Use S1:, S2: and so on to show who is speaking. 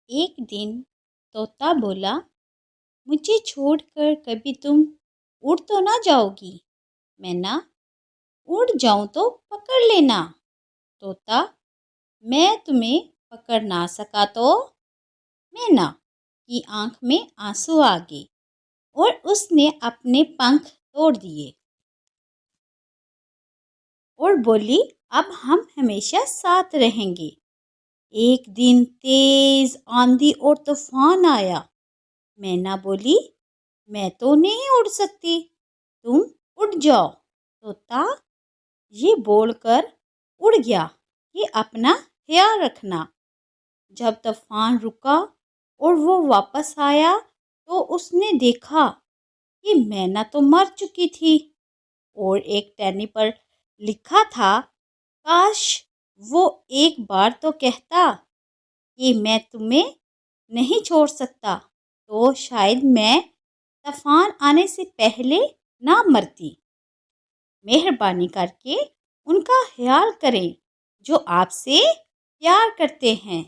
S1: ایک دن طوطا بولا، مجھے چھوڑ کر کبھی تم اڑ تو نہ جاؤ گی؟ میں نہ اڑ جاؤں تو پکڑ لینا۔ طوطا، میں تمہیں پکڑ نہ سکا تو؟ میں نہ کی آنکھ میں آنسو آ گئے اور اس نے اپنے پنکھ توڑ دیے اور بولی، اب ہم ہمیشہ ساتھ رہیں گے۔ ایک دن تیز آندھی اور طوفان آیا۔ مینا بولی، میں تو نہیں اڑ سکتی، تم اڑ جاؤ۔ طوطا یہ بول کر اڑ گیا کہ اپنا خیال رکھنا۔ جب طوفان رکا اور وہ واپس آیا تو اس نے دیکھا کہ مینا تو مر چکی تھی اور ایک ٹہنی پر لکھا تھا، کاش وہ ایک بار تو کہتا کہ میں تمہیں نہیں چھوڑ سکتا، تو شاید میں طوفان آنے سے پہلے نہ مرتی۔ مہربانی کر کے ان کا خیال کریں جو آپ سے پیار کرتے ہیں۔